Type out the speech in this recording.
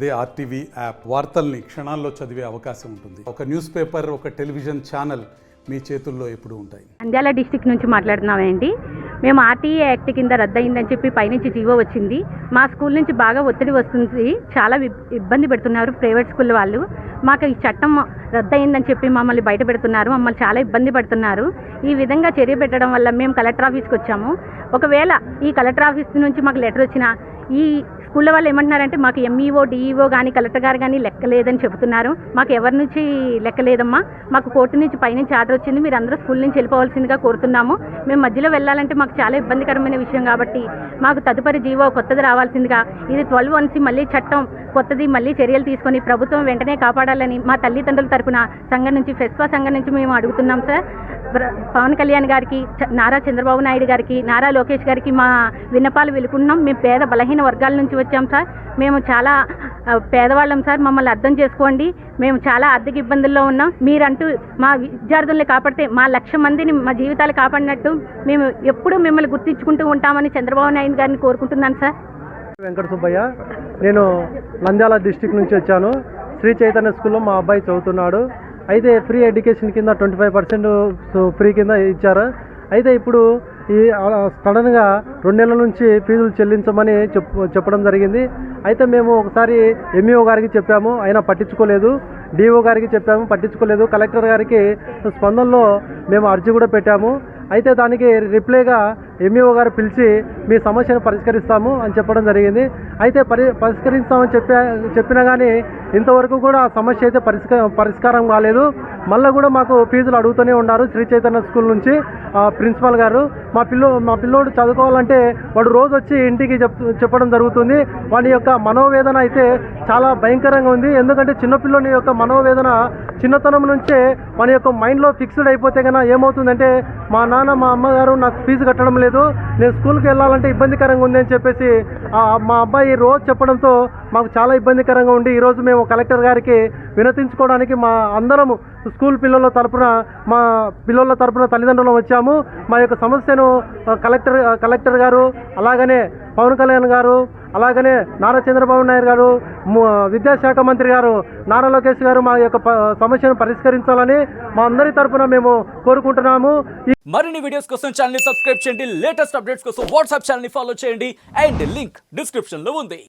అదే RTV app వార్తల్ని క్షణాల్లో చదివే అవకాశం ఉంటుంది. ఒక న్యూస్ పేపర్, ఒక టెలివిజన్ ఛానల్ మీ చేతుల్లో ఎప్పుడూ ఉంటాయి. నంద్యాల డిస్టిక్ నుంచి మాట్లాడుతున్నామండి. మేము ఆర్టీఏ యాక్ట్ కింద రద్దయిందని చెప్పి పైనుంచి జీవో వచ్చింది. మా స్కూల్ నుంచి బాగా ఒత్తిడి వస్తుంది. చాలా ఇబ్బంది పెడుతున్నారు ప్రైవేట్ స్కూల్ వాళ్ళు. మాకు ఈ చట్టం రద్దయిందని చెప్పి మమ్మల్ని బయట పెడుతున్నారు. మమ్మల్ని చాలా ఇబ్బంది పడుతున్నారు. ఈ విధంగా చర్య పెట్టడం వల్ల మేము కలెక్టర్ ఆఫీస్కి వచ్చాము. ఒకవేళ ఈ కలెక్టర్ ఆఫీస్ నుంచి మాకు లెటర్ వచ్చినా ఈ స్కూళ్ళ వాళ్ళు ఏమంటున్నారంటే మాకు ఎంఈఓ డిఈఓ కానీ కలెక్టర్ గారు కానీ లెక్క లేదని చెబుతున్నారు. మాకు ఎవరి నుంచి లెక్క లేదమ్మా, మాకు కోర్టు నుంచి పైనుంచి ఆర్డర్ వచ్చింది, మీరు అందరూ స్కూల్ నుంచి వెళ్ళిపోవాల్సిందిగా కోరుతున్నాము. మేము మధ్యలో వెళ్ళాలంటే మాకు చాలా ఇబ్బందికరమైన విషయం కాబట్టి మాకు తదుపరి జీవో కొత్తది రావాల్సిందిగా, ఇది 12 మళ్ళీ చట్టం కొత్తది మళ్ళీ చర్యలు తీసుకొని ప్రభుత్వం వెంటనే కాపాడాలని మా తల్లిదండ్రుల తరపున సంఘం నుంచి ఫెస్పా సంఘం నుంచి మేము అడుగుతున్నాం సార్. పవన్ కళ్యాణ్ గారికి, నారా చంద్రబాబు నాయుడు గారికి, నారా లోకేష్ గారికి మా విన్నపాలు వెలుకున్నాం. మేము పేద బలహీన వర్గాల నుంచి వచ్చాం సార్. మేము చాలా పేదవాళ్ళం సార్. మమ్మల్ని అర్థం చేసుకోండి. మేము చాలా ఆర్థిక ఇబ్బందుల్లో ఉన్నాం. మీరంటూ మా విద్యార్థుల్ని కాపాడితే మా 1,00,000 మందిని మా జీవితాలు కాపాడినట్టు మేము ఎప్పుడూ మిమ్మల్ని గుర్తించుకుంటూ ఉంటామని చంద్రబాబు నాయుడు గారిని కోరుకుంటున్నాను సార్. వెంకట సుబ్బయ్య, నేను నంద్యాల డిస్టిక్ నుంచి వచ్చాను. శ్రీ చైతన్య స్కూల్లో మా అబ్బాయి చదువుతున్నాడు. అయితే ఫ్రీ ఎడ్యుకేషన్ కింద 25% ఫ్రీ కింద ఇచ్చారు. అయితే ఇప్పుడు ఈ సడన్గా 2 నెలల నుంచి ఫీజులు చెల్లించమని చెప్పడం జరిగింది. అయితే మేము ఒకసారి ఎంఈఓ గారికి చెప్పాము, అయినా పట్టించుకోలేదు. డిఓ గారికి చెప్పాము, పట్టించుకోలేదు. కలెక్టర్ గారికి స్పందనలో మేము అర్జీ కూడా పెట్టాము. అయితే దానికి రిప్లైగా ఎంఈఓ గారు పిలిచి మీ సమస్యను పరిష్కరిస్తాము అని చెప్పడం జరిగింది. అయితే పరిష్కరిస్తామని చెప్పినా కానీ ఇంతవరకు కూడా ఆ సమస్య అయితే పరిష్కారం కాలేదు. మళ్ళీ కూడా మాకు ఫీజులు అడుగుతూనే ఉన్నారు శ్రీ చైతన్య స్కూల్ నుంచి ప్రిన్సిపాల్ గారు. మా పిల్లోడు చదువుకోవాలంటే వాడు రోజు వచ్చి ఇంటికి చెప్పడం జరుగుతుంది. వాడి యొక్క మనోవేదన అయితే చాలా భయంకరంగా ఉంది. ఎందుకంటే చిన్నపిల్లోని యొక్క మనోవేదన చిన్నతనం నుంచే మన యొక్క మైండ్లో ఫిక్స్డ్ అయిపోతే కన్నా ఏమవుతుందంటే మా నాన్న మా అమ్మగారు నాకు ఫీజు కట్టడం లేదు, నేను స్కూల్కి వెళ్ళాలంటే ఇబ్బందికరంగా ఉంది అని చెప్పేసి మా అబ్బాయి రోజు చెప్పడంతో మాకు చాలా ఇబ్బందికరంగా ఉండి ఈరోజు మేము కలెక్టర్ గారికి వినతించుకోవడానికి మా అందరము స్కూల్ పిల్లల తరపున తల్లిదండ్రులు వచ్చాము. మా యొక్క సమస్యను కలెక్టర్ గారు, అలాగనే పవన్ కళ్యాణ్ గారు, అలాగనే నారా చంద్రబాబు నాయుడు గారు, విద్యాశాఖ మంత్రి గారు నారా లోకేష్ గారు మా యొక్క సమస్యను పరిష్కరించాలని మా అందరి తరపున మేము కోరుకుంటున్నాము. మరిన్ని వీడియోస్ కోసం ఛానల్ ని సబ్స్క్రైబ్ చేయండి. లేటెస్ట్ అప్డేట్స్ కోసం వాట్సాప్ ఛానల్ ని ఫాలో చేయండి. అండ్ లింక్ డిస్క్రిప్షన్ లో ఉంది.